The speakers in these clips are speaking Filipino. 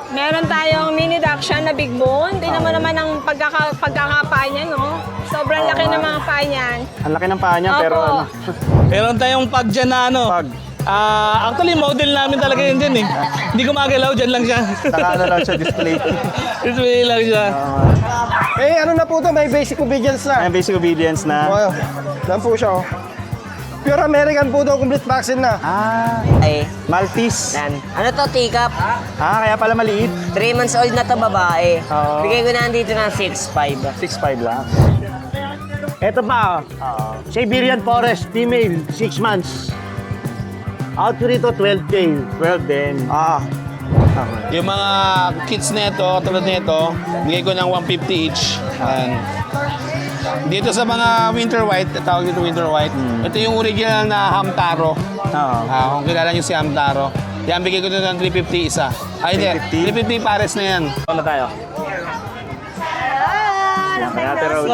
Meron tayong mini Dachshund na big bone. Tingnan mo naman ang pagkakapaa niya, no? Sobrang laki ng mga paa niyan. Ang laki ng paa niya, pero Opo. ano. Meron tayong pag dyan na ano. Pag. Actually, model namin talaga yun dyan eh. Hindi gumagalaw, dyan lang siya. Saka ano lang siya, display. Display lang siya. Eh, ano na po to? May basic obedience na. May basic obedience na. Oh, yan po siya, oh. Pure American po daw, complete vaccine na. Ay, Maltese. yan. Ano to, teacup? Kaya pala maliit. 3 months old na to babae. Oo. Bigay ko na dito ng 6'5". 6'5 lang. Ito pa, Siberian Forest, female, 6 months. Out ko rito, 12K. 12 din. Yung mga kits nito, tulad nito, bigay ko ng 150 each. Ayan. Dito sa mga winter white, tawag dito winter white. Ito yung original na Hamtaro. Oo. Kung kilala nyo si Hamtaro. Yan, bigay ko dito ng 350 isa. Ay, hindi. 350 pares na yan. Ano tayo? Yan, kaya pero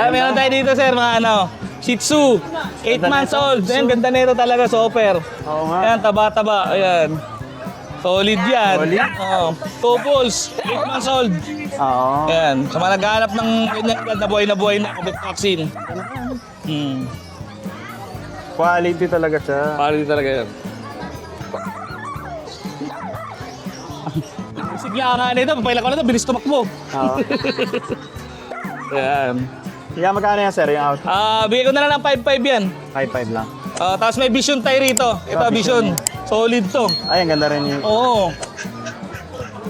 Meron tayo dito, sir, mga ano. Shih Tzu, 8 months old. Ayan, ganda nito talaga, super. Oo nga. Ayan, taba-taba. Ayan. Solid yan. Solid? Oo. Two balls, 8 months old. Oo. Ayan. Sa mga naghahanap ng ganyan na buhay na COVID vaccine. Quality talaga siya. Quality talaga yan. Sigla nga nito, papailan ko na ito, bilis tumakbo. Oo. Ayan. Kaya magkano yan, sir, yung out? Bigay ko na lang ng 5-5 yan. 5'5 lang. Tapos may vision tayo rito. Ito, vision. Solid to. Ay, ang ganda rin yung... Oo.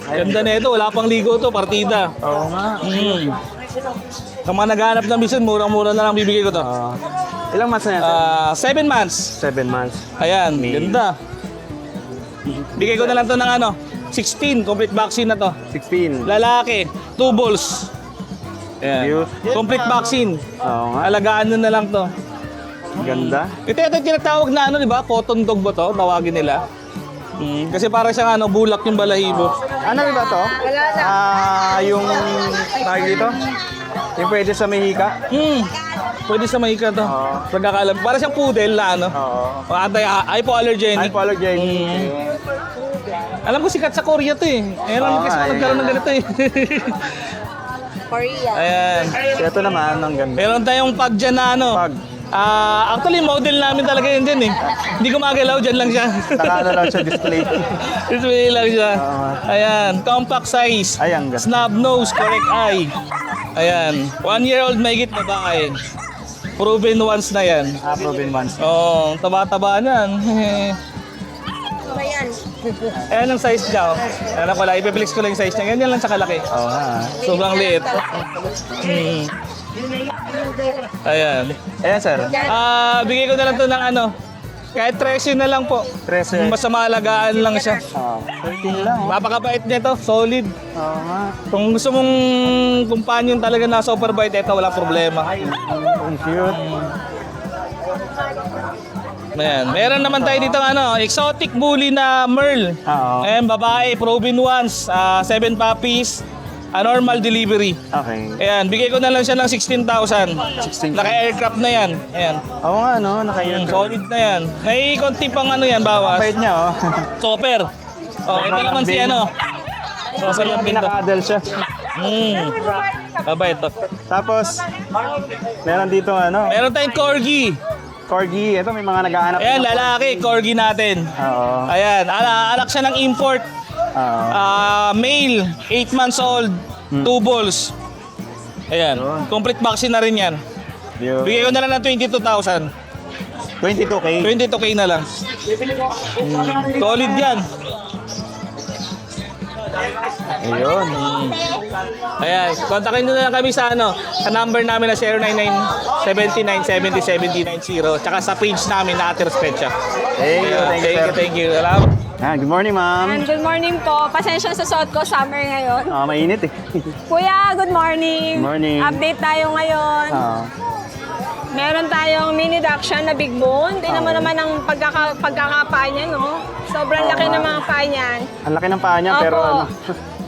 Ganda na ito, wala pang ligo to, partida. Oo nga. Kung mga naghahanap ng vision, murang-mura na lang bibigay ko to. Ilang months na yan, sir? 7 months. 7 months. Ayan, ganda. Bigay ko na lang to ng ano, 16, complete vaccine na to. 16. Lalaki, 2 balls. Ayan. Cute. Complete vaccine. Oo nga. Alagaan nyo na lang to. Ganda. Ito yung tinatawag na ano, di ba? Cotton dog ba to? Tawagin nila. Kasi para siyang ano, bulak yung balahibo. Ano ba to? Yung... Tawag dito? Yung pwede sa Mehika? Pwede sa mahika to. Pagkakalam. Para siyang poodle na ano. Oo. Hypoallergenic. Hypoallergenic. Alam ko sikat sa Korea to eh. Ayan kasi nagkaroon ng ganito eh. Korea. Ayan. Ito naman, ang ganda. Meron tayong pag dyan na ano. Pag. Actually, model namin talaga yun dyan eh. Hindi gumagalaw, dyan lang siya. Saka ano lang siya, display. Display lang siya. Ayan, compact size. Ay, ang ganda. Snub nose, correct eye. Ayan, 1-year-old mahigit babae. Proven once na yan. Proven months. Oo, taba-taba niyan. Ayan ang size niya. Oh. Ayan ako lang, ipiplex ko lang yung size niya. Ganyan lang siya kalaki. Oo nga. Sobrang liit. Ayan. Ayan, sir. Bigay ko na lang to ng ano. Kahit 13 na lang po. 13. Basta maalagaan lang siya. 13 lang. Napakabait nito, solid. Oo nga. Kung gusto mong companion talaga na super bait, ito wala problema. Ang cute. Ayan. Meron naman tayo dito ano, exotic bully na Merle. Oo. Ayan, babae, proven once, 7 puppies, normal delivery. Okay. Ayan, bigay ko na lang siya ng 16,000. 16,000. Naka-aircraft na yan. Ayan. Oo nga, no? Nakayan. Solid na yan. May konti pang ano yan, bawas. Bait niya, oh. Chopper. Oh, ito naman si ano. Chopper yung pinto. Pinaka-adult siya. Aba, ito. Tapos, meron dito ano, Meron tayong Corgi. Corgi. Ito may mga naghahanap. Ayan, lalaki, Corgi natin. Oo. Ayan, alak siya ng import. Oo. Male, 8 months old, 2 balls. Ayan, complete vaccine na rin yan. Bigay ko na lang ng 22,000. 22K. 22K na lang. Solid yan. Ayun. Ayan, kontakin nyo na lang kami sa ano, sa number namin na 099-7970-7090, tsaka sa page namin na Ater Specha. Thank you. Salamat. Good morning, ma'am. And good morning po. Pasensya sa suot ko, summer ngayon. Mainit eh. Kuya, good morning. Good morning. Update tayo ngayon. Meron tayong mini Dachshund na big bone. Tingnan mo naman ang pagkakapaa niya, no? Sobrang laki ng mga paa niyan. Ang laki ng paa niya, pero Opo. ano.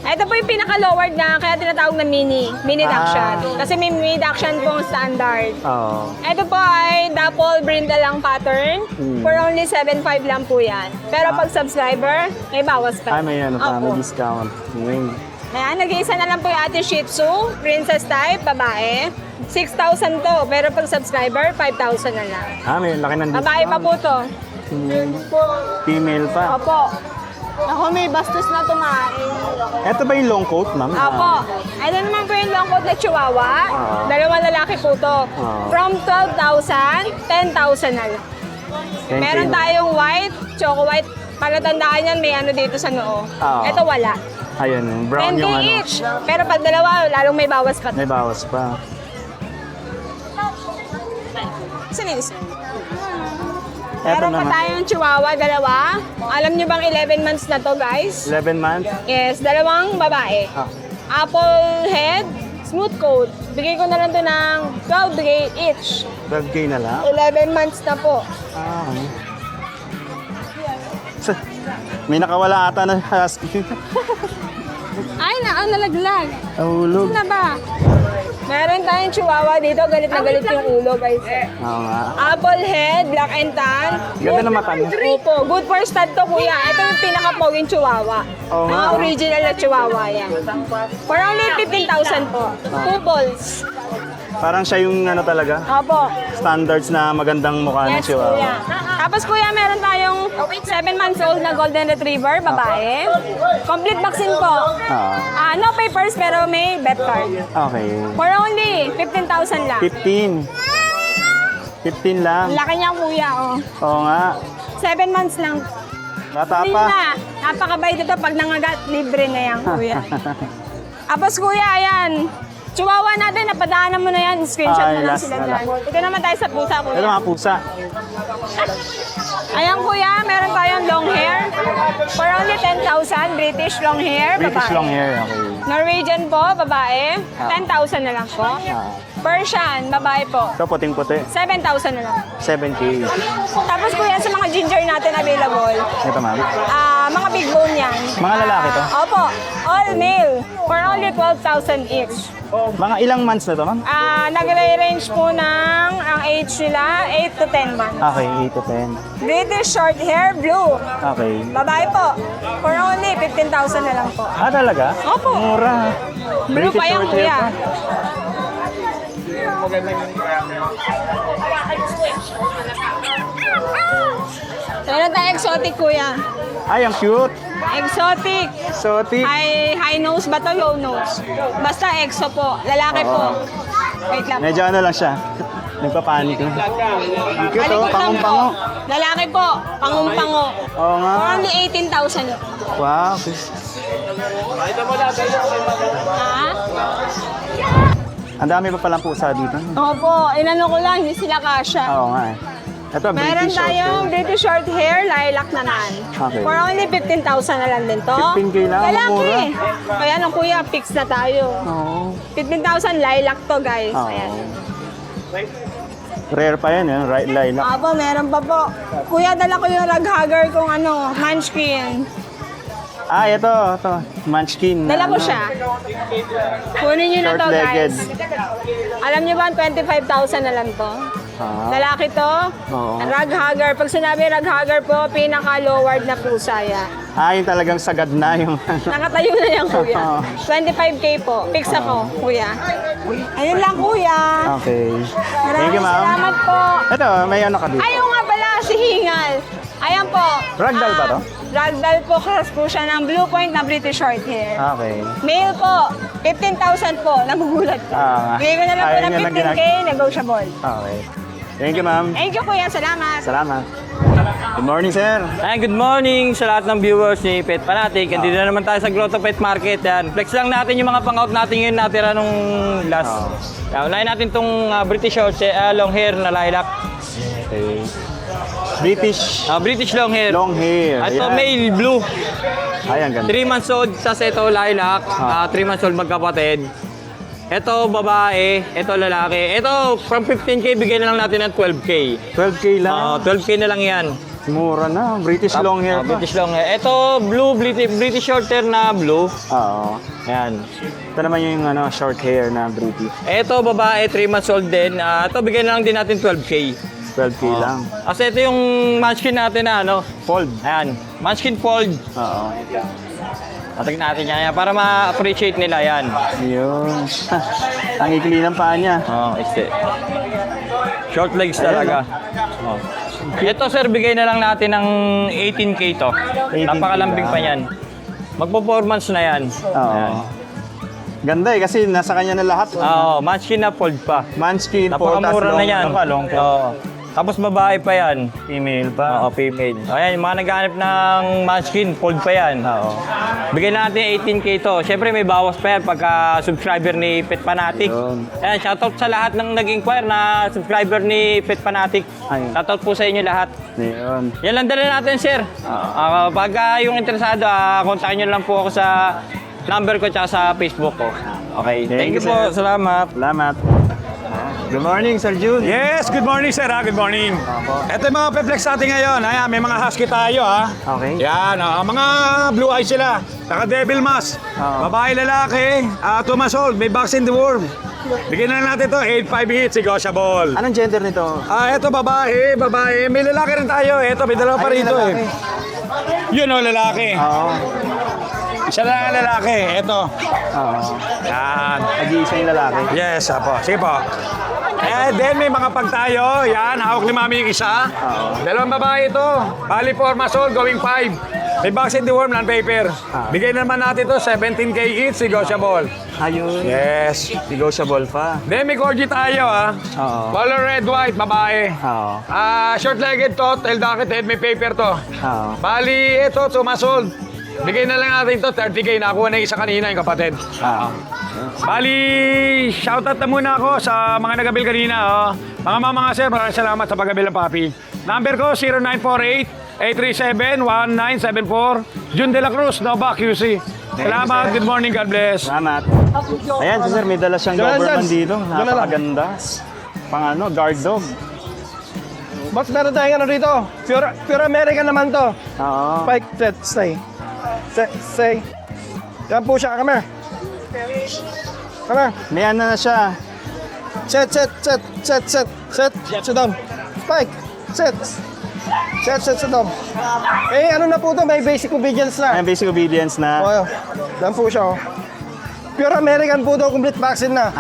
Ito po yung pinaka-lowered na kaya tinatawag na mini Dachshund. Kasi may mini Dachshund pong standard. Oo. Ito po ay double brindle lang pattern. For only 7.5 lang po yan. Pero pag subscriber, may bawas pa. Ay, may ano pa, may Opo. discount. Yun. Ayan, nag-iisa na lang po yung ating Shih Tzu, princess type, babae. 6,000 to, pero pag subscriber, 5,000 na lang. Ah, may laki ng discount. Babae pa po to. Female pa. Opo. Ako may bastos na tumain. Ito ba yung long coat, ma'am? Opo. Ito naman po yung long coat na chihuahua. Dalawang lalaki po to. From 12,000, 10,000 na lang. Meron tayong white, choco white. Palatandaan yan, may ano dito sa noo. Ito wala. Ayun, brown 10K yung ano. each. Pero pag dalawa, lalong may bawas pa. May bawas pa. Sinis. Eto Meron pa naman. tayong chihuahua, dalawa. Alam nyo bang 11 months na to, guys? 11 months. Yes, dalawang babae. Apple head, smooth coat. Bigay ko na lang to ng 12K each. 12K na lang. 11 months na po. Ah, okay. May nakawala ata na husky. Ay, nalaglag. Ahulog. Ano na ba? Meron tayong chihuahua dito. Galit na galit yung ulo, guys. Oo nga. Apple head, black and tan. Ganda ng mata niya. Opo, good for stud to, kuya. Ito yung pinaka-poging chihuahua. Oo nga. Mga original na chihuahua yan. For only 15,000 po. Two balls. Parang siya yung ano talaga, Opo. standards na magandang mukha ng Yes, kuya. chihuahua. Tapos kuya, meron tayong 7 months old na golden retriever, babae. Complete vaccine po. No papers pero may vet card. Okay. For only 15,000 lang. 15. 15 lang. Laki niya kuya, oh. Oo nga. 7 months lang. Bata Hindi pa. na. Napakabait ito. Pag nangagat, libre na yan, kuya. Tapos kuya, ayan. Chihuahua natin, napadaanan mo na yan. Screenshot Ay, mo lang last sila na dyan. Ito naman tayo sa pusa, kuya. Ito mga pusa. Ayan kuya, meron tayong long hair. For only 10,000, British long hair, babae. British long hair. Okay. Norwegian po, babae. 10,000 na lang po. Persian, babae po. Ito puting-puti. 7,000 na lang. 7K. Tapos kuya, sa mga ginger natin available, Ito ma'am. mga big bone yan. Mga lalaki to? Opo, all male. For only 12,000 each. Mga ilang months na to ma'am? Nag-range po ng ang age nila, 8 to 10 months. Okay, 8 to 10. British short hair, blue. Okay. Babae po. For only 15,000 na lang po. Ah, talaga? Opo. Mura. Blue pa yan, short hair kuya. pa. Meron tayong exotic, kuya. Ay, ang cute. Exotic. Exotic. High nose ba to? Low nose? Basta exo po. Lalaki po. Wait lang. Medyo ano lang siya. Nagpapanik lang. Ang cute oh, Malikot lang po. pangumpango. Lalaki po. Pangumpango. Oo nga. For only 18,000. Wow. Ha? Ang dami pa palang pusa dito. Opo. Inano ko lang. Hindi sila kasha. Oo nga eh. Ito, Meron British short hair. tayong British short hair, lilac naman. Okay. For only 15,000 na lang din to. 15K lang, Lalaki. mura. Kaya nung kuya, fix na tayo. Oo. 15,000 lilac to, guys. Oo. Ayan. Rare pa yan, right lilac. Apo, meron pa po. Kuya, dala ko yung raghugger kong munchkin. Ah, ito. Munchkin. Dala ko Ano? siya. Kunin nyo na to, Short-legged. guys. Alam nyo ba, 25,000 na lang to? Ah. Lalaki to. Oo. Raghugger. Pag sinabi raghugger po, pinaka-lowered na pusa yan. Ah, yung talagang sagad na yung... Nakatayo na yan, kuya. Oo. 25K po. Fix ako, kuya. Ayun lang, kuya. Okay. Thank Maraming you, ma'am. salamat po. Ito, may ano ka dito. Ayaw nga pala, si Hingal. Ayan po. Ragdoll ba to? Ragdoll po, cross po siya ng Blue Point na British short hair. Okay. Male po, 15,000 po. Nagugulat ko. Ah, Bigay ko na lang po ayaw ng niya lang 15K, negotiable. Okay. Thank you, ma'am. Thank you, kuya. Salamat. Salamat. Good morning, sir. Ayan, good morning sa lahat ng viewers ni Pet Fanatic. Andito na naman tayo sa Grotto Pet Market. Yan. Flex lang natin yung mga pang-out natin ngayon natira nung last. Unahin natin itong British short long hair na lilac. Okay. British British long hair. long hair. Ito Ayan. male blue. Ay, ang ganda. 3 months old sa ito lilac. 3 months old magkapatid. Ito babae, ito lalaki. Ito from 15K bigyan na lang natin ng 12K. 12K lang. 12K na lang yan. Mura na. British long hair pa. British long hair. Ito, blue, British short hair na blue. Oo. Ayan. Ito naman yung short hair na British. Ito, babae, 3 months old din. Ito, bigyan na lang din natin 12K. 12K lang. Kasi ito yung munchkin natin na Fold. Ayan, munchkin fold. Oo. Tingnan natin yan para ma-appreciate nila yan. Yun. Ang ikli ng paa niya. Short legs talaga. Ito sir, bigay na lang natin ng 18K to. 18K Napakalambing pa yan. Magpo-4 months na yan. Oo. Ganda kasi nasa kanya na lahat. Oo, munchkin na fold pa. Manskin, Napakamura na yan. Long hair. Oo. Tapos babae pa yan. Female pa. Oo, female. Ayan, yung mga naghahanap ng munchkin, fold pa yan. Oo. Bigyan natin 18K to. Siyempre may bawas pa yan pagka subscriber ni Pet Fanatic. Yun. Ayan, shoutout sa lahat ng nag-inquire na subscriber ni Pet Fanatic. Ayun. Shoutout po sa inyo lahat. Yun. Yan lang dala natin, sir. Pagka yung interesado, kontakin nyo lang po ako sa number ko tsaka sa Facebook ko. Okay, thank you po. sir. Salamat. Salamat. Good morning, Sir Jun. Yes, good morning sir ha, good morning. Ito yung mga pe-flex natin ngayon. Ayan, may mga husky tayo ha. Okay. Yan, mga blue eyes sila. Saka devil mask. Babae, lalaki, 2 months old, may vaccine the worm. Bigyan na natin to 8-5 hits, negotiable. Anong gender nito? Ito babae. May lalaki rin tayo. Ito, may dalawa pa Ay, rito lalaki. Yun o, lalaki. Oo. Isa lang ang lalaki. Ito. Oo. Yan. Nag-iisa yung lalaki. Yes, apo. Sige po. Then may mga pag tayo. Yan, hawak ni mami yung isa. Dalawang babae ito. Bali 4 months old, going 5. May vaccine the worm, non-paper. Bigay naman natin to 17K each, negotiable. Ayun. Yes. Negotiable pa. Then may corgi tayo ha. Oo. Color red, white, babae. Oo. Short-legged to, tail-docketed, may paper to. Oo. Bali, ito, 2 months old. Bigay na lang natin to 30K. Nakuha na yung isa kanina, yung kapatid. Oo. Bali, shoutout na muna ako sa mga nagabil kanina. Oh. Mga sir, maraming salamat sa paggabil ng papi. Number ko, 0948-837-1974. Jun De La Cruz, Nova QC. Salamat, good morning, God bless. Salamat. Ayan, si Sir, may dala siyang Diyan, Doberman diyan. dito. Diyan na lang. Napakaganda. Guard dog. Boss, meron tayong rito. Pure American naman to. Oo. Spike, set, stay. Stay. Yan po siya, come here. Come here. May ano na siya. Set. Sit down. Spike. Sit down. Ano na po to, may basic obedience na. May basic obedience na. Okay. Yan po siya, oh. Pure American po to, complete vaccine na.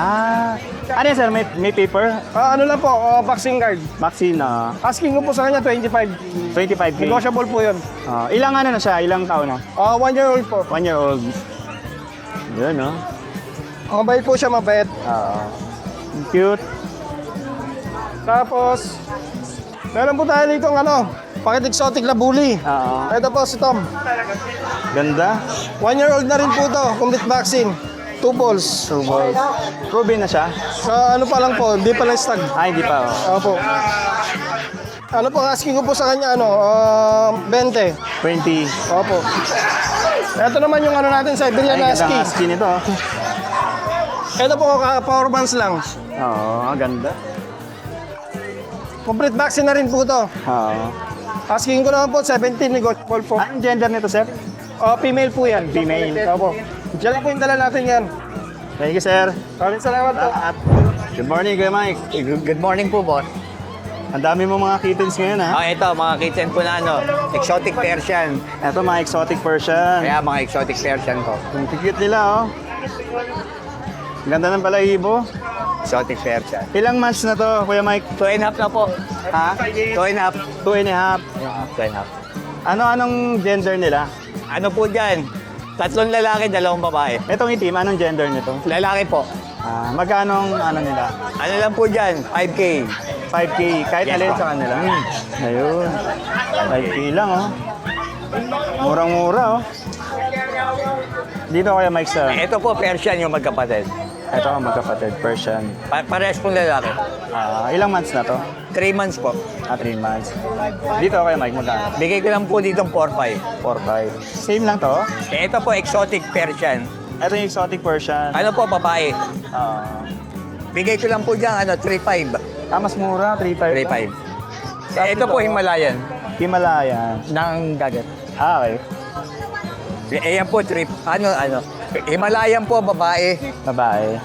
Ano yan, Sir? May paper? Ano lang po, vaccine card. Vaccine na. Asking ko po sa kanya, 25. 25K. Negotiable po yun. Ilang ano na siya? Ilang taon na? 1 year old po. 1 year old. Yun, no? Mabait po siya, mabait. Cute. Tapos, meron po tayo dito pakit exotic na bully. Oo. Ito po si Tom. Ganda. 1 year old na rin po to, complete vaccine. 2 balls. Proven na siya? Ano pa lang po, hindi pa lang stag. Hindi pa. Opo. Ano po, asking ko po sa kanya, 20. 20. Opo. Ito naman yung natin, Siberian Ay, Husky. ganda husky nito. Ito po, power bands lang. Oo, ganda. Complete vaccine na rin po to. Oo. Asking ko naman po, 17 negotiable po. Anong gender nito, Sir? Female po yan. Female. Opo. Diyan lang po yung dala natin yan. Thank you, Sir. Maraming salamat po. Good morning, Kuya Mike. Good morning po, boss. Ang dami mo mga kittens ngayon, ha? Ito, mga kitchen po na exotic Persian. Ito, mga exotic Persian. Kaya mga exotic Persian po. Ang cute nila, oh. Ang ganda ng balahibo. Exotic Persian. Ilang months na to, Kuya Mike? 2 and a half na po. Ha? 2 and a half. 2 and a half. 2 and a half. Anong gender nila? Ano po dyan? 3 lalaki, 2 babae. Itong itim, anong gender nito? Lalaki po. Magkano nila? Ano lang po dyan? 5K. 5K, kahit alin sa kanila. Ayun. 5K lang, oh. Murang-mura, oh. Dito Kuya Mike sa... Ito po, Persian yung magkapatid. Ito ang magkapatid, Persian. Parehas pong lalaki. Ilang months na to? 3 months po. 3 months. Dito Kuya Mike, magkano? Bigay ko lang po dito 4-5. 4-5. Same lang to? Ito po, exotic Persian. Ito yung exotic Persian. Ano po, babae? Bigay ko lang po dyan, 3-5. Mas mura, 3-5. 3-5. Ito po, Himalayan. Himalayan. ng dagat. Okay. Ayan po, trip. Ano? Himalayan po, babae. Babae.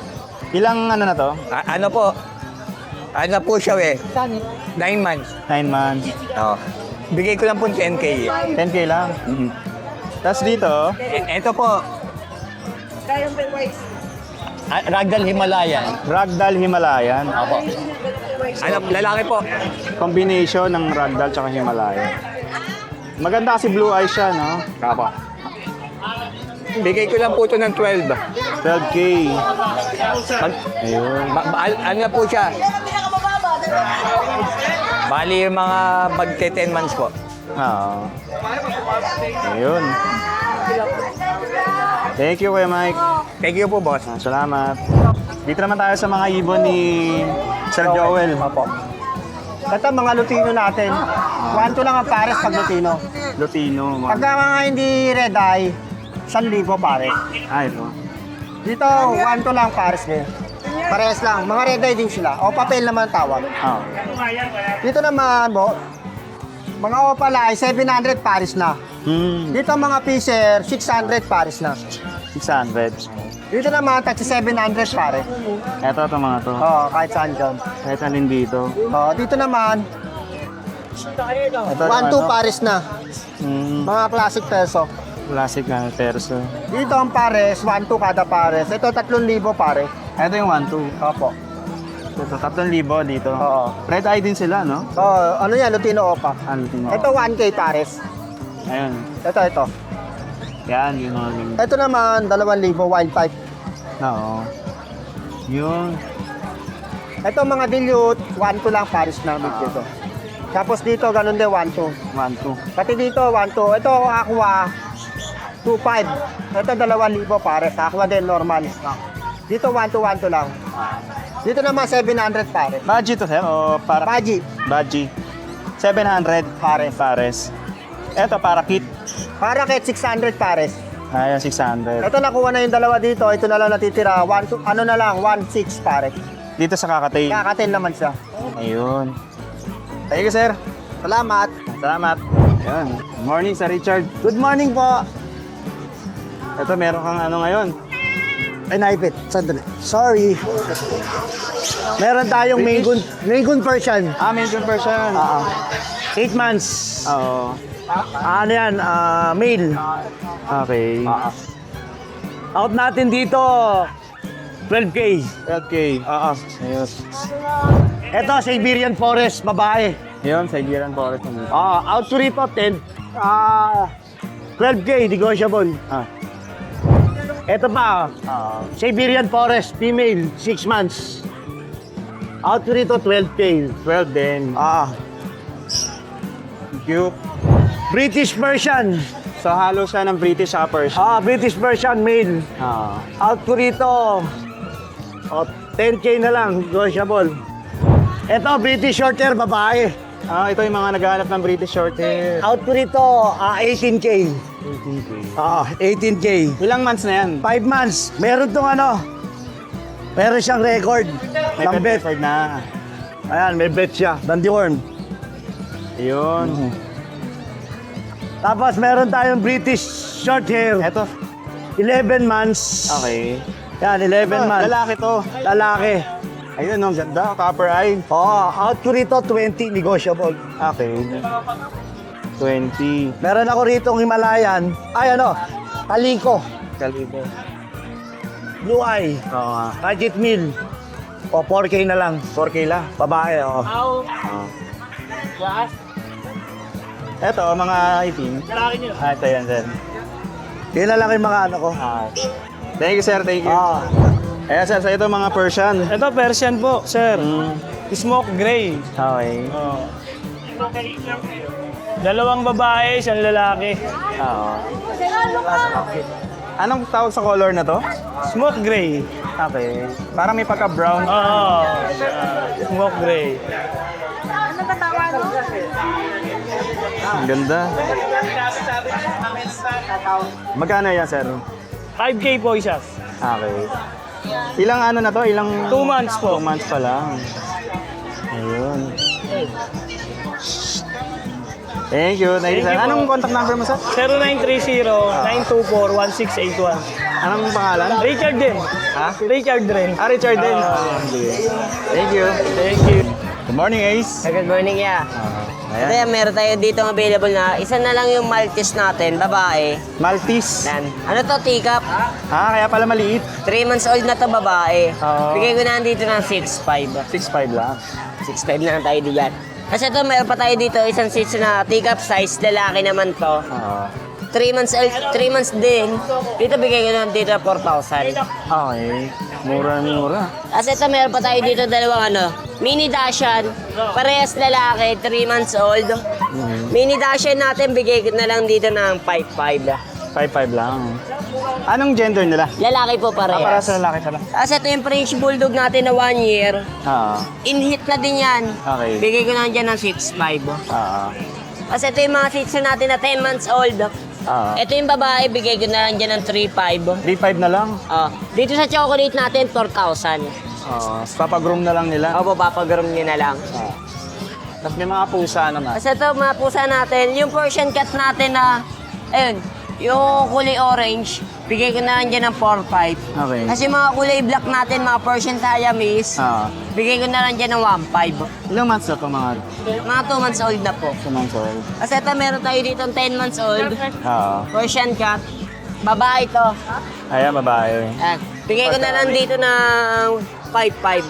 Ilang ano na to? Ano po? Ano po siya 9 months. 9 months. Oh. Bigay ko lang po 10K. 10K lang. Tapos dito, Ito po. Ragdoll Himalayan. Ragdoll Himalayan. Opo. Ano, lalaki po. Combination ng Ragdoll tsaka Himalayan. Maganda kasi blue eyes siya, no? Opo. Bigay ko lang po ito ng 12. 12K. Ayun. Ano na po siya? Bali yung mga magte 10 months po. Oo. Ayun. Thank you, Kuya Mike. Thank you po, boss. Salamat. Dito naman tayo sa mga ibon ni Sir Joel. Ito mga Lutino natin. 1-2 lang ang pares pag Lutino. Lutino. Pagka mga hindi red eye, 1,000 pares. Ay, ito. Dito, 1-2 lang pares din. Parehas lang. Mga red eye din sila. O papel naman tawag. Oh. Dito naman, mga opal ay 700 pares na. Dito mga fisher, 600 pares na. 600. Dito naman, taxi 700 pares. Ito mga to. Oo, kahit saan dyan. Kahit alin dito. Dito naman, Ito 1-2 pares na. Mga classic peso. Classic na terso. Dito ang pares, 1-2 kada pares. Ito 3,000 pares. Ito yung 1-2. Opo. Ito, 3,000 dito. Oo. Red eye din sila, no? Ano yan, Lutino Opa. Ano din Ito 1K pares. Ayun. Ito. Yan, yun mga ganyan. Ito naman, 2,000 wild type. Oo. Yun. Ito mga dilute, 1-2 lang pares na dito. Tapos dito, ganun din, 1-2. 1-2. Pati dito, 1-2. Ito, aqua, 2,500. Ito, 2,000 pares. Aqua din, normal. Dito, 1-2 lang. Dito naman, 700 pares. Budgie to, sir? O para? Baji, Budgie. 700 pares. Ito, para kit. para kahit 600 pares. Ayan, 600. Ito, nakuha na yung dalawa dito. Ito na lang natitira. 1-2, ano na lang, 1,600 pares. Dito sa Kakatay. Kakatin naman siya. Ayun. Thank you, sir. Salamat. Salamat. Ayan. Morning, Sir Richard. Good morning po. Ito, meron kang ano ngayon? Ay, naipit. Sandali. Sorry. Meron tayong Maine Persian. Major version. 8 months. Oo. Ano yan? Male. Okay. Out natin dito, 12K. 12K. Ayun. Ito, Siberian Forest, babae. Yun, Siberian Forest. Out to rito, 12K, negotiable. Ito pa, Siberian Forest, female, 6 months. Out to rito, 12K. 12 din. Cute. British Persian. So, halo siya ng British Persian. British Persian, male. Out to rito, 10K na lang, negotiable. Ito, British Shorthair, babae. Ito yung mga naghahanap ng British Shorthair. Out to rito, 18K. 18K. Ilang months na yan? 5 months. Meron tong meron siyang record. May ng bet. record na. Ayan, may bet siya. Dandiworm. Ayun. Tapos meron tayong British Shorthair. Ito. 11 months. Okay. Yan, 11 months. Lalaki to. Lalaki. Ayun, ang ganda. Copper eye. Out to rito, 20, negotiable. Okay. 20. Meron ako rito ng Himalayan. Kaliko. Kalibo. Blue eye. Oo nga. Budget meal. 4K na lang. 4K lang. Babae, Ito, mga itim. Ito yan, sir. Yun na lang yung mga ko. Thank you, sir. Thank you. Ayan, sir. Sa ito, mga Persian. Ito, Persian po, sir. Smoke gray. Okay. Dalawang babae, isang lalaki. Anong tawag sa color na to? Smoke gray. Okay. Parang may pagka-brown. Oo. Smoke gray. Ang ganda. Magkano yan, sir? 5K po isa. Okay. Ilang ano na to? Ilang... 2 months po. 2 months pa lang. Ayun. Thank you, sir. Anong contact number mo, sir? 0930-924-1681. Anong pangalan? Richard din. Ha? Richard din. Richard din. Thank you. Thank you. Good morning, Ace. Good morning, yeah. Ito yan, meron tayo dito available na. Isa na lang yung Maltese natin, babae. Maltese. Yan. Ano to, teacup? Kaya pala maliit. 3 months old na to, babae. Oo. Bigay ko na dito ng 6'5". 6'5 lang. 6'5 na lang tayo diyan. Kasi ito, meron pa tayo dito, isang seats na teacup size, lalaki naman to. 3 months old, 3 months din. Dito bigay ko na dito 4,000. Okay. Mura. Kasi ito, meron pa tayo dito dalawang mini Dashan. Parehas lalaki, 3 months old. Mini Dashan natin, bigay ko na lang dito ng 5'5". 5'5 lang. Anong gender nila? Lalaki po Para parehas. sa lalaki pala. Kasi ito yung French Bulldog natin na 1 year. In-hit na din yan. Okay. Bigay ko na dyan ng 6'5". Kasi ito yung mga seats natin na 10 months old. Ito yung babae, bigay ko na lang dyan ng 3'5". 3'5 na lang. Dito sa chocolate natin, 4,000. Papagroom na lang nila. Opo, papagarom nyo na lang. Tapos may mga pusa naman. Kasi ito, mga pusa natin, yung Persian cat natin na, ayun, yung kulay orange, bigay ko na lang dyan ng 4'5". Okay. Kasi mga kulay black natin, mga Persian Siamese, bigay ko na lang dyan ng 1'5". Ilang months na ito mga Mga 2 months old na po. 2 months old? Kasi ito, meron tayo dito 10 months old, Persian cat. Babae to. Ayan, babae. Ayan. Bigay ko na lang dito ng 5'5".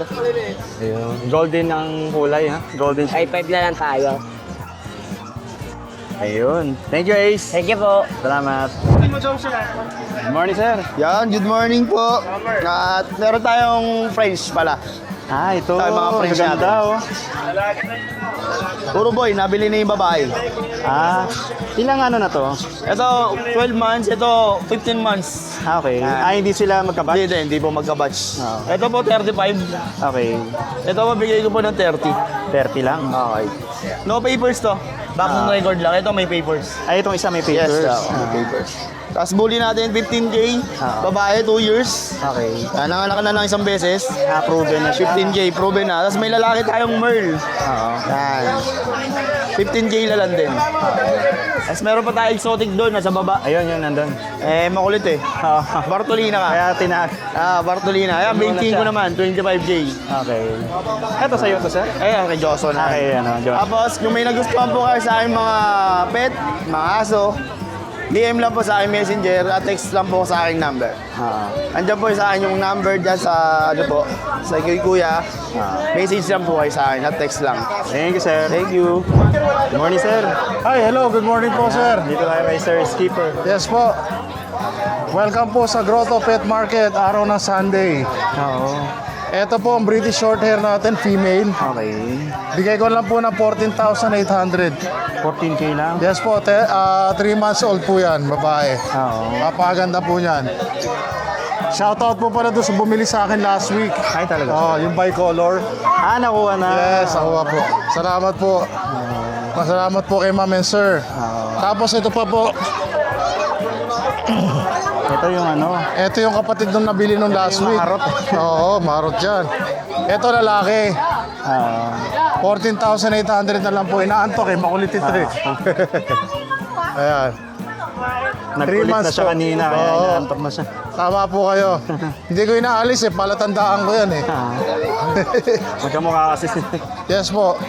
Ayun. Golden ang kulay, ha? Golden. 5'5 na lang tayo. Ayun. Thank you, Ace. Thank you po. Salamat. Good morning, sir. Yan, good morning po. At meron tayong French pala. Ito. Tayo mga friends Ganda, natin. Puro boy, nabili na yung babae. Ilang ano na to? Ito, 12 months. Ito, 15 months. Okay. Hindi sila magkabatch? Hindi po magkabatch. Ito po, 35. Okay. Ito, mabigay ko po ng 30. 30 lang? Okay. No papers to. Back on record lang. Ito may papers. Itong isa may papers? Yes, may papers. Tapos bully natin 15K. Babae, 2 years. Okay. Nanganak na lang isang beses. Proven na siya. 15K, proven na. Tapos may lalaki tayong Merl. Yan. 15K na lang din. Tapos meron pa tayong exotic doon, nasa baba. Ayun, yun, nandun. Makulit eh. Bartolina ka. Kaya tinag. Bartolina. Ayan, 20 ko naman, 25K. Okay. Ito sa'yo to, sir? Ayan, kay Johnson. Okay, John. Tapos, kung may nagustuhan po kayo sa aking mga pet, mga aso, DM lang po sa aking messenger at text lang po sa aking number. Andiyan po sa akin yung number dyan sa, sa kay Kuya. Message lang po kayo sa akin at text lang. Thank you, sir. Thank you. Good morning, sir. Hi, hello, good morning po, sir. Dito tayo kay Sir Skipper. Yes po. Welcome po sa Grotto Pet Market, araw ng Sunday. Ito po ang British Shorthair natin, female. Okay. Bigay ko lang po ng 14,800. 14K lang? Yes po, 3 months old po yan, babae. Napakaganda po yan. Shoutout po pala doon sa bumili sa akin last week. Ay, talaga? Yung bicolor. Nakuha na. Yes, nakuha po. Salamat po. Masalamat po kay ma'am and sir. Tapos ito pa po, Ito yung ano? ito yung kapatid nung nabili nung last yung week. maharot. Oo, maharot yan. Ito lalaki. 14,800 na lang po. Inaantok eh, makulit ito eh. Ayan. Nagkulit na months siya po. kanina, kaya Oo. inaantok na siya. Tama po kayo. Hindi ko inaalis eh, palatandaan ko yan eh. Magkamukha kasi. Yes po.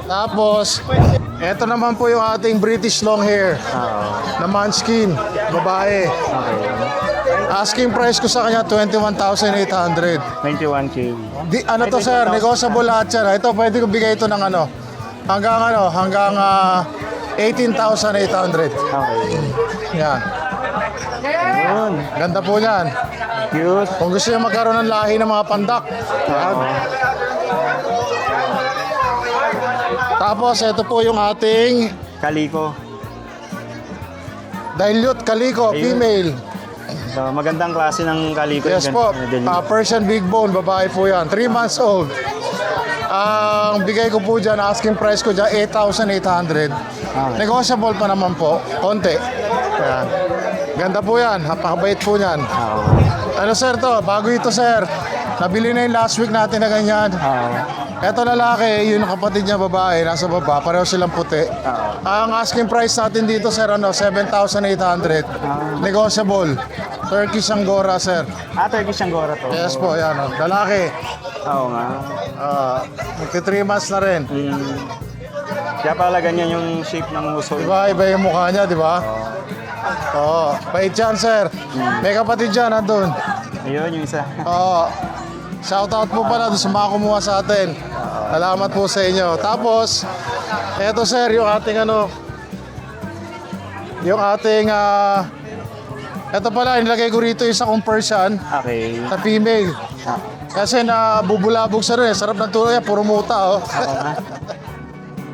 Tapos, ito naman po yung ating British long hair na Munchkin, babae. Okay. Asking price ko sa kanya 21,800. 21K. Ano to sir, negotiable lahat yan. Ito pwede ko bigay ito ng hanggang 18,800. Okay. Yan. Yun. Ganda po yan. Cute. Kung gusto niyo magkaroon ng lahi ng mga pandak. Yan. Tapos ito po yung ating Kaliko. dilute calico, Ayun. female. So, magandang klase ng kaliko. Yes po, Persian big bone, babae po yan. 3 months old. Ang bigay ko po dyan, asking price ko dyan, 8,800. Negotiable pa naman po, konti. Ayan. Ganda po yan, napakabait po yan. Ano sir to, bago ito sir. Nabili na yung last week natin na ganyan. Eto lalaki, yun ang kapatid niya babae, nasa baba, pareho silang puti. Ang asking price natin dito, sir, 7,800. Negotiable. Turkish Angora, sir. Turkish Angora to. Yes po, yan. Lalaki. Oo nga. Magti 3 months na rin. Kaya pala ganyan yung shape ng uso. Diba, iba yung mukha niya, di ba? Oo. Bait yan, sir. May kapatid dyan, nandun. Ayun, yung isa. Oo. Shoutout po pala doon sa mga kumuha sa atin. Salamat po sa inyo. Tapos, eto sir, yung ating eto pala, inilagay ko rito isa kong Persian Okay. na female. Kasi nabubulabog sa rin, sarap ng tulog yan, puro muta, oh.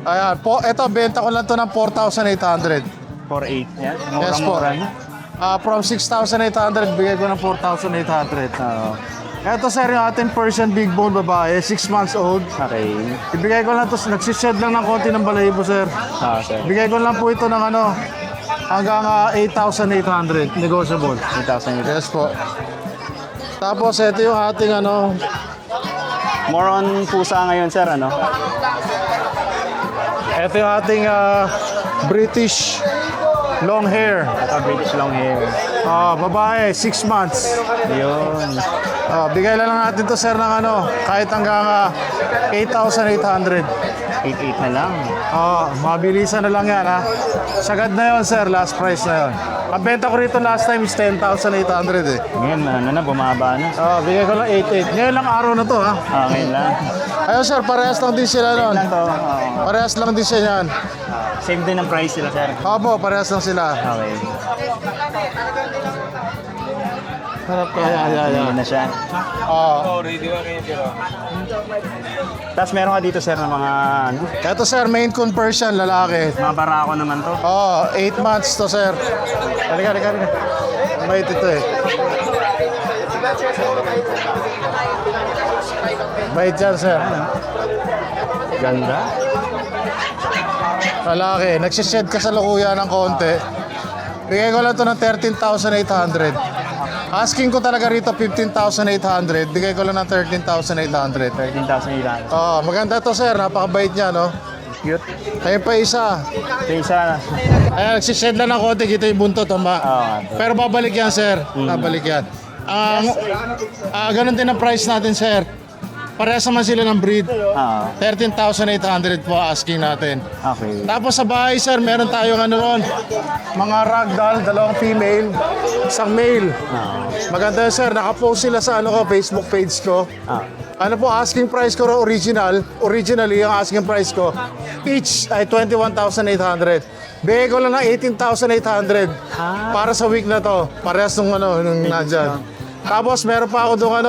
Ayan, eto, benta ko lang to ng 4,800. 4.8 yan. Yes po. Mura-mura na. From 6,800, bigay ko ng 4,800. Ito sir, yung ating Persian Big Bone babae, 6 months old. Okay. Ibigay ko lang to, nagsished lang ng konti ng balahibo sir. Sir. Bigay ko lang po ito ng hanggang 8,800, negotiable. 8,000. Yes po. Tapos ito yung ating More on pusa ngayon, sir, ano? ito yung ating British long hair. British long hair. Babae, 6 months. Yun. Bigay lang natin to sir ng kahit hanggang 8,800. 8.8 na lang. Mabilisan na lang yan ha. Sagad na yun sir, last price na yun. Ang benta ko rito last time is 10,800 eh. Ngayon, bumaba na. Bigay ko lang 8,800. Ngayon lang araw na to ha. Ngayon lang. Ayun sir, parehas lang din sila nun. Lang to. Parehas lang din siya yan. Same din ang price sila, sir. Opo, parehas lang sila. Okay. Harap ka, yan. Na siya. Tapos meron ka dito, sir, ng mga Ito sir, main Persian, lalaki. mga barako naman to. 8 months to sir. Halika. Mabait ito eh. Bait yan sir. Ganda. Lalaki, nagsished ka sa lukuya ng konti. Bigay ko lang to ng 13,800. Asking ko talaga rito 15,800. Bigay ko lang ng 13,800. 13,800. Maganda to sir, napakabait niya no. Cute. Ayun pa isa. Ito isa. Ayan, nagsished lang ng konti, kita yung buntot, tama. Pero babalik yan sir, babalik yan. Ganun din ang price natin sir. Parehas naman sila ng breed. 13,800 po asking natin. Okay. Tapos sa bahay sir, meron tayong ron, mga ragdoll, 2 female, 1 male. Maganda yun sir, nakapost sila sa Facebook page ko. Asking price ko originally ang asking price ko, each ay 21,800. Bigay ko lang ng 18,800 para sa week na to. Parehas nung nandyan. Tapos meron pa ako doon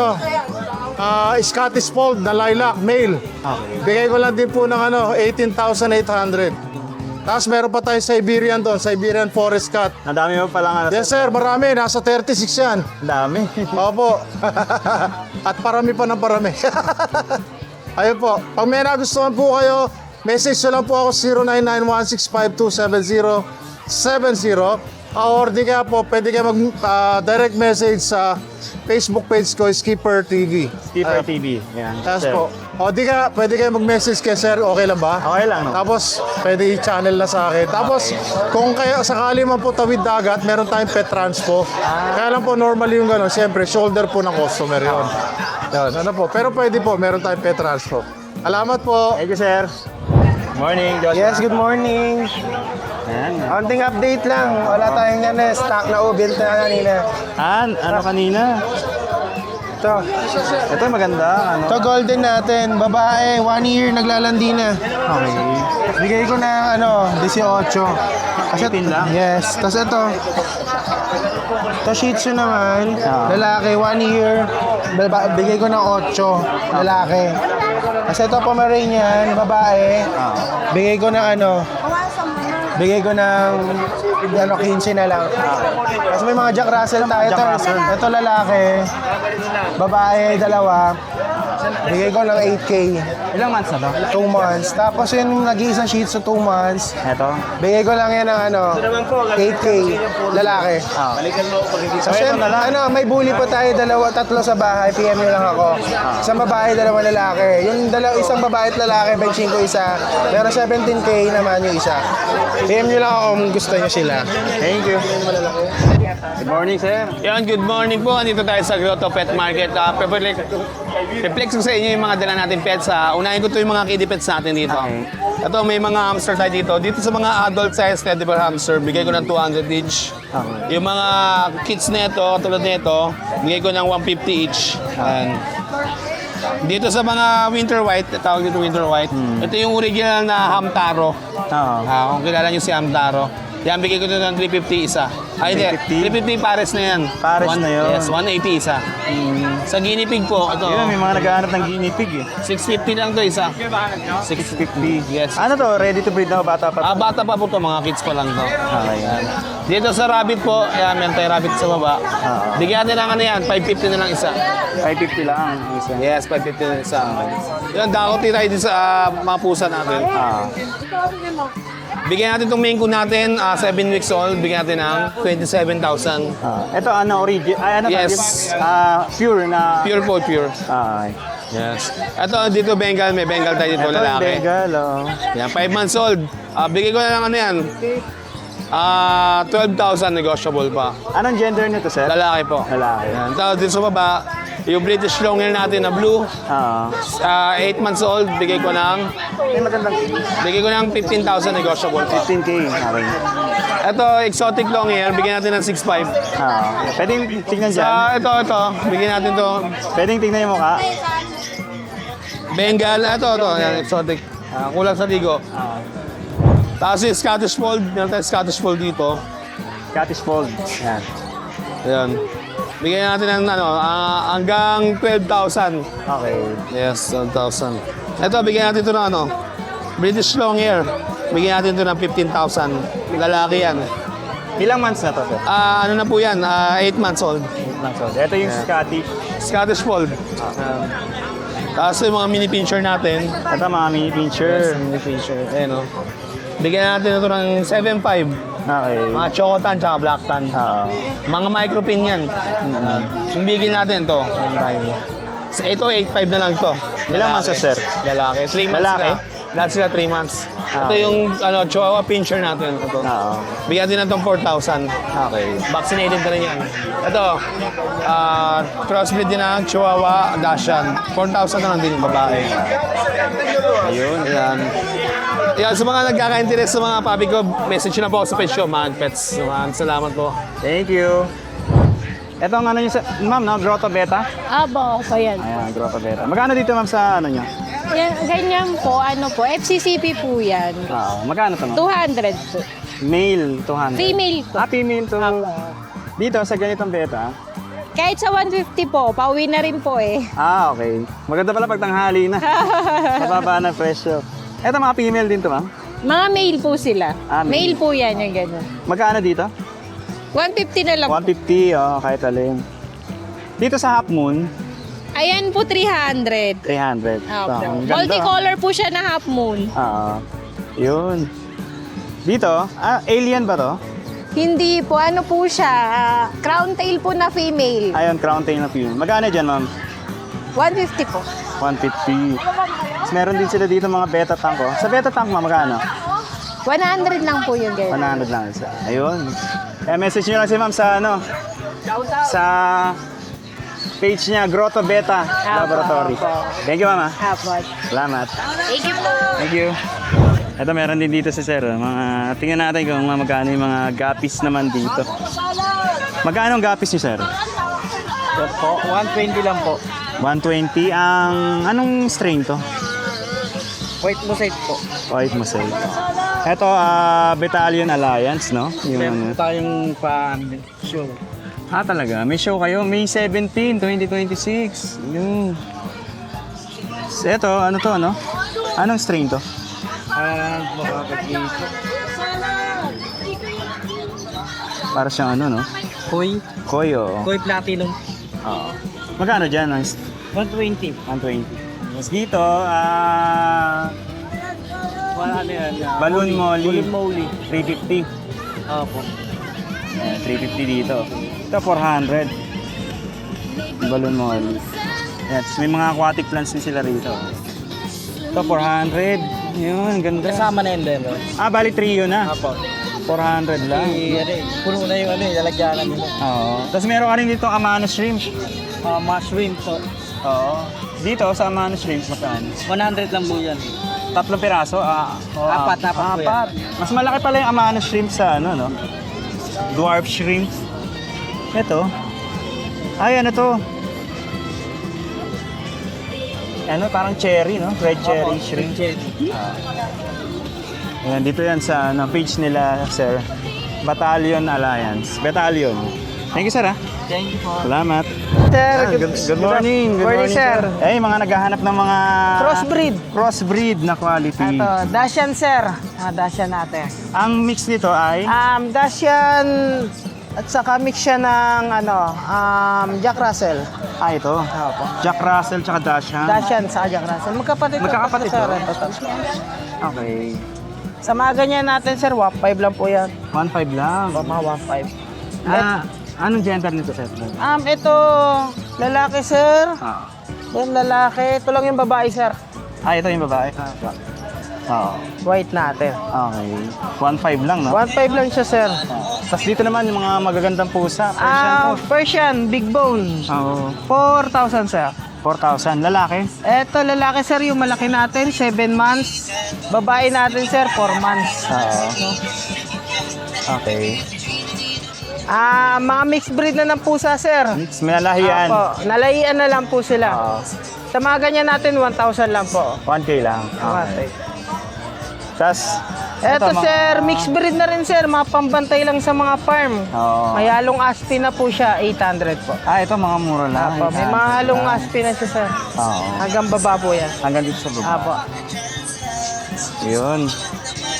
Scottish Fold na lilac, male. Bigay ko lang din po ng 18,800. Tapos meron pa tayong Siberian doon, Siberian Forest Cat. Ang dami mo palang Yes sir, marami. Nasa 36 yan. Ang dami. Opo. At parami pa ng parami. Ayun po. Pag may nagustuhan po kayo, message nyo lang po ako 0991652770. Or di kaya po, pwede kayo mag-direct message sa Facebook page ko, Skipper TV. Skipper TV. Yan. Tapos po, di ka, pwede kayo mag-message kay sir, okay lang ba? Okay lang, no? Tapos, pwede i-channel na sa akin. Tapos, kung kayo sakali man po tawid dagat, meron tayong pet transpo. Kaya lang po, normally yung siyempre, shoulder po ng customer yun. Yan, pero pwede po, meron tayong pet transpo. Alamat po. Thank you, sir. Morning, Joshua. Yes, good morning. Konting update lang. Wala tayong stock na built na kanina. Kanina? Ito maganda. Ito golden natin. Babae, 1 year naglalandi na. Okay. Bigay ko na 18. Kasi 18 lang? Yes. Tapos ito Shih Tzu naman. Lalaki, 1 year. Bigay ko ng 8. Lalaki. Kasi ito Pomeranian, babae. Bigay ko ng Bigay ko ng 15 na lang. Kasi may mga Jack Russell tayo. Ito lalaki. Babae, 2. Bigay ko ng 8K. Ilang months na to? 2 months. Tapos yung nag-iisang Shih Tzu 2 months. Ito? Bigay ko lang yan ng 8K. Lalaki. Kasi may bully pa tayo, tatlo sa bahay. PM nyo lang ako. Isang babae, 2 lalaki. Yung isang babae at lalaki, benching ko isa. Pero 17K naman yung isa. PM nyo lang ako kung gusto nyo sila. Thank you. Good morning, sir. Yan, good morning po. Andito tayo sa Grotto Pet Market. Reflex ko sa inyo yung mga dala natin pets. Unahin ko ito yung mga kiddie pets natin dito. Ito, may mga hamster tayo dito. Dito sa mga adult size teddy bear hamster, bigay ko ng 200 each. Yung mga kids nito, tulad nito, bigay ko ng 150 each. Dito sa mga winter white, tawag dito winter white, ito yung original na Hamtaro. Kung kilala nyo si Hamtaro. Yan, bigay ko ito ng 350 isa. Ay, hindi. 350 pares na yan. Pares na yun. Yes, 180 isa. Sa guinea pig po, ito. Yun, may mga naghahanap ng guinea pig eh. 650 lang to isa. 650. Yes. Ano to? Ready to breed na o bata pa? Bata pa po to, mga kids pa lang to. Okay. Dito sa rabbit po, yan, may anti-rabbit sa baba. Bigyan natin ng ano yan, 550 na lang isa. 550 lang isa. Yes, 550 na lang isa. Yan, dakot tayo din sa mga pusa natin. Bigyan natin itong main coon natin, 7 weeks old, bigyan natin ng 27,000. Ito ano, Yes. pure na... Pure po, pure. Yes. Ito, dito Bengal, may Bengal tayo dito, lalaki. Bengal, oh. Yan, 5 months old. Bigay ko na lang ano yan. 12,000 negotiable pa. Anong gender nito, sir? Lalaki po. Lalaki. Yan. Tapos dito sa baba, yung British Longhair natin na blue, 8 months old, bigay ko ng 15,000 negotiable pa. 15K. Okay. Ito, exotic Longhair, bigyan natin ng 6,500. Pwedeng tingnan dyan. Ito, bigyan natin to. Pwedeng tingnan yung mukha. Bengal, ito, yan, exotic. Kulang sa ligo. Tapos yung Scottish Fold, meron tayong Scottish Fold dito. Scottish Fold. Yan. Ayan. Bigyan natin ng hanggang 12,000. Okay. Yes, 12,000. Ito, bigyan natin ito ng British Longhair. Bigyan natin ito ng 15,000. Lalaki yan. Ilang months na to, sir? Ano na po yan? 8 months old. 8 months old. Ito yung Scottish. Scottish Fold. Tapos yung mga mini pincher natin. Ito mga mini pincher. Mini pincher. Ayan o. Bigyan natin ito ng 7,500. Okay. Mga chocotan tsaka black tan. Mga micropin yan. Yung bigil natin to. Ito, 8,500 na lang to. Ilang months, sir? Lalaki. 3 months Lalaki? sila. Lahat sila 3 months. Ito yung chihuahua pincher natin. Ito. Bigyan din natin 4,000. Okay. Vaccinated na rin yan. Ito, crossbreed din ng chihuahua Dachshund. 4,000 na lang din yung babae. Ayun. Yan. Yan, sa mga nagkaka-interest sa mga puppy ko, message na po ako sa page show, Mag Pets. Salamat po. Thank you. Ito ang ano nyo sa... Ma'am, no? Grotto Beta? Abo, pa yan. Ayan, Grotto Beta. Magkano dito, ma'am, sa ano nyo? Yan, ganyan po, FCCP po yan. Magkano to, ma'am? 200 po. Male, 200. Female po. Female to. Dito, sa ganitong beta? Kahit sa 150 po, pauwi na rin po eh. Okay. Maganda pala pag tanghali na. Mababa na presyo. Ito mga female din to, ma'am? Mga male po sila. Male. Male po yan, yung gano'n. Magkano dito? 150 na lang po. 150, kahit alin. Dito sa Half Moon, Ayan po, 300. 300. Multicolor po siya na half moon. Yun. Dito, alien ba to? Hindi po, ano po siya, crown tail po na female. Ayun, crown tail na female. Magkano dyan, ma'am? 150 po. 150. Tapos meron din sila dito mga beta tank, oh. Sa beta tank, ma'am, magkano? 100 lang po yung ganyan. 100 lang isa. Ayun. Kaya message nyo lang si ma'am sa sa page niya, Grotto Beta Laboratory. Thank you, ma'am. Salamat. Thank you po. Thank you. Ito, meron din dito si Sir. Tingnan natin kung magkano yung mga guppies naman dito. Magkano ang guppies niyo, Sir? Po, 120 lang po. 120. Anong strain to? White mosaic po. White mosaic. Ito, Battalion Alliance, no? Meron tayong show. Talaga? May show kayo? May 17, 2026. Yun. Ito, ano to, no? Anong strain to? Para siyang ano, no? Koi. Koi, oo. Koi platinum. Magkano dyan? 120. 120. Tapos dito, Ano yan? Balloon Molly. Molly. 350. Opo. 350 dito. Ito, 400. Balloon Molly. Yan, tapos may mga aquatic plants din sila rito. Ito, 400. Yun, ganda. Kasama na yun din. Bali trio na. Opo. 400 lang. Puno na yung lalagyanan nila. Oo. Tapos meron ka rin dito Amano Shrimp. Mushroom po. Oo. Dito sa Amano Shrimp, magkano? 100 lang po yan. 3 piraso? Apat po yan. Mas malaki pala yung Amano Shrimp sa ano, no? Dwarf Shrimp. Ito. Ay, ano to? Ano, parang cherry, no? Red cherry shrimp. Ayan, dito yan sa page nila, sir. Battalion Alliance. Battalion. Thank you, sir, ha? Thank you po. Salamat. Sir, Good morning. Good morning, sir. Mga naghahanap ng mga... Crossbreed. Crossbreed na quality. Dashan, sir. Dashan natin. Ang mix nito ay... Dashan at saka mix siya ng Jack Russell. ito. Opo. Jack Russell tsaka Dashan. Dashan sa Jack Russell. Magkakapatid sir. to? Okay. Sa mga ganyan natin, sir, 1.5 lang po yan. 1.5 lang. Mga 1.5. Anong gender nito, sir? Ito, lalaki, sir. Yan, lalaki. Ito lang yung babae, sir. Ito yung babae. Oo. White natin. Okay. 1.5 lang, no? 1.5 lang siya, sir. Tapos dito naman yung mga magagandang pusa. Persian po. Persian, big bone. Oo. 4,000, sir. 4,000. Lalaki? Eto, lalaki, sir, yung malaki natin, 7 months. Babae natin, sir, 4 months. Okay. Mga mixed breed na ng pusa, sir. Mix, may nalahian. Nalahian na lang po sila. Sa mga ganyan natin, 1,000 lang po. 1K lang. Okay. Tapos, Eto, sir, mixed breed na rin, sir. Mga pambantay lang sa mga farm. May halong aspi na po siya, 800 po. ito mga mura lang. May mga halong aspi na siya, sir. Hanggang baba po yan. Hanggang dito sa baba. Apo. Yun.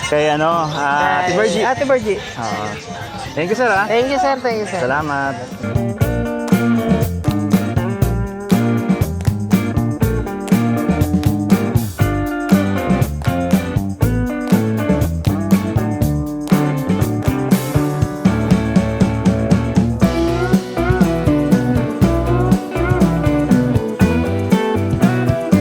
Kay Ate Virgie. Ate Virgie. Thank you, sir, ha? Thank you, sir. Thank you, sir. Salamat.